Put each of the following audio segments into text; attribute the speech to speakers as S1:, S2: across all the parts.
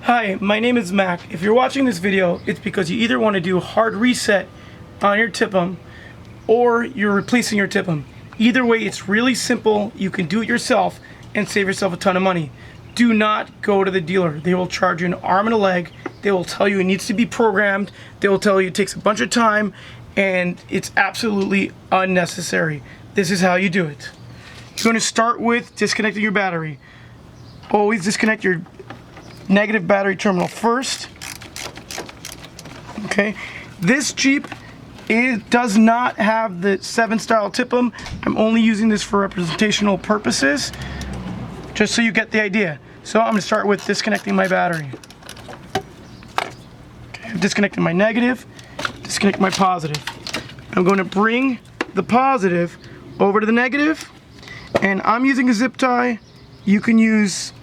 S1: Hi, my name is Mac. If you're watching this video, it's because you either want to do a hard reset on your TIPM or you're replacing your TIPM. Either way, it's really simple. You can do it yourself and save yourself a ton of money. Do not go to the dealer. They will charge you an arm and a leg. They will tell you it needs to be programmed. They will tell you it takes a bunch of time and it's absolutely unnecessary. This is how you do it. You're going to start with disconnecting your battery. Always disconnect your negative battery terminal first. Okay, this Jeep does not have the 7 style TIPM. I'm only using this for representational purposes, just so you get the idea. So I'm going to start with disconnecting my battery. Okay, I've disconnected my negative, disconnect my positive. I'm going to bring the positive over to the negative, and I'm using a zip tie. You can use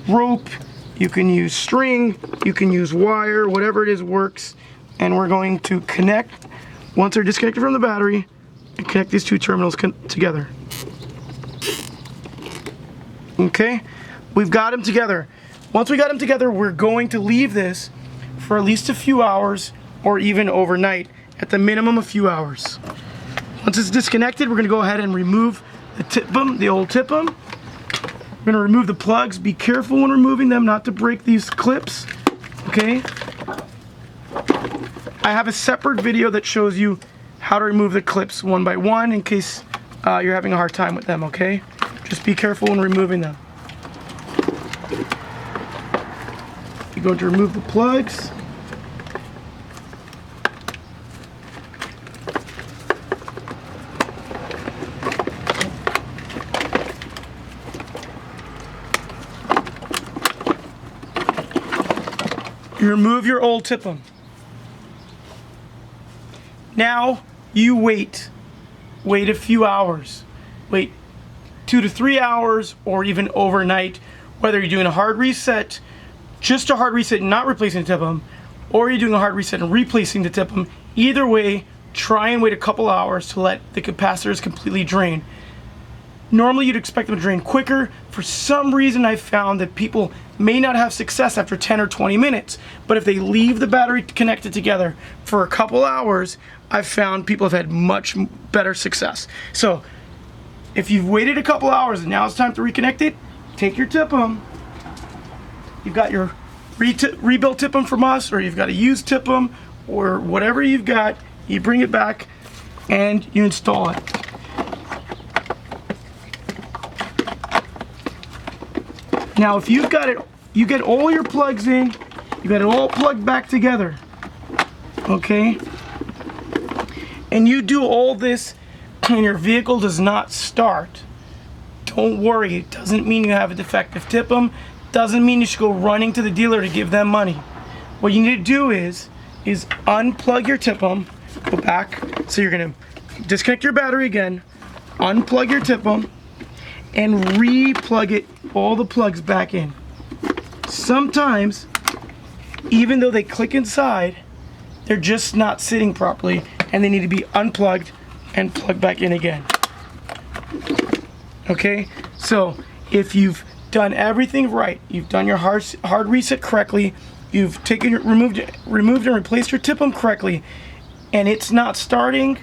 S1: rope, you can use string, you can use wire, whatever it is works. And we're going to connect, once they're disconnected from the battery, and connect these two terminals together. Okay, we've got them together. Once we got them together, we're going to leave this for at least a few hours or even overnight, at the minimum a few hours. Once it's disconnected, we're going to go ahead and remove the TIPM, the old TIPM. We're going to remove the plugs. Be careful when removing them not to break these clips. Okay, I have a separate video that shows you how to remove the clips one by one in case you're having a hard time with them. Okay, just be careful when removing them. You're going to remove the plugs. You remove your old TIPM. Now you wait a few hours. Wait 2 to 3 hours or even overnight, whether you're doing a hard reset, just a hard reset and not replacing the TIPM, or you're doing a hard reset and replacing the TIPM. Either way, try and wait a couple hours to let the capacitors completely drain. Normally you'd expect them to drain quicker. For some reason I found that people may not have success after 10 or 20 minutes, but if they leave the battery connected together for a couple hours, I've found people have had much better success. So if you've waited a couple hours and now it's time to reconnect it, take your TIPM. You've got your rebuilt TIPM from us, or you've got a used TIPM, or whatever you've got, you bring it back and you install it. Now if you've got it, you get all your plugs in, you got it all plugged back together, okay? And you do all this and your vehicle does not start, don't worry. It doesn't mean you have a defective TIPM, doesn't mean you should go running to the dealer to give them money. What you need to do is unplug your TIPM, go back, so you're gonna disconnect your battery again, unplug your TIPM, and re-plug it, all the plugs back in. Sometimes, even though they click inside, they're just not sitting properly and they need to be unplugged and plugged back in again. Okay, so if you've done everything right, you've done your hard reset correctly, you've removed and replaced your TIPM correctly, and it's not starting,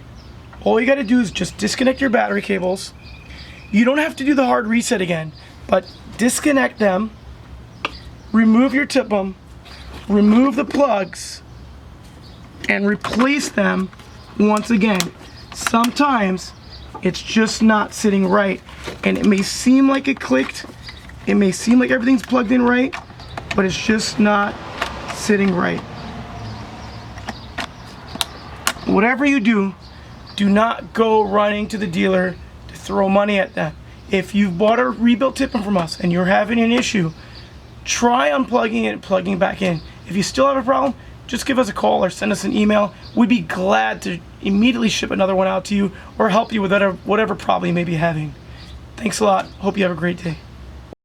S1: all you got to do is just disconnect your battery cables. You don't have to do the hard reset again, but disconnect them, remove your TIPM, remove the plugs, and replace them once again. Sometimes it's just not sitting right, and it may seem like it clicked, it may seem like everything's plugged in right, but it's just not sitting right. Whatever you do, do not go running to the dealer to throw money at them. If you've bought a rebuilt TIPM from us and you're having an issue, try unplugging it and plugging it back in. If you still have a problem, just give us a call or send us an email. We'd be glad to immediately ship another one out to you or help you with whatever problem you may be having. Thanks a lot. Hope you have a great day.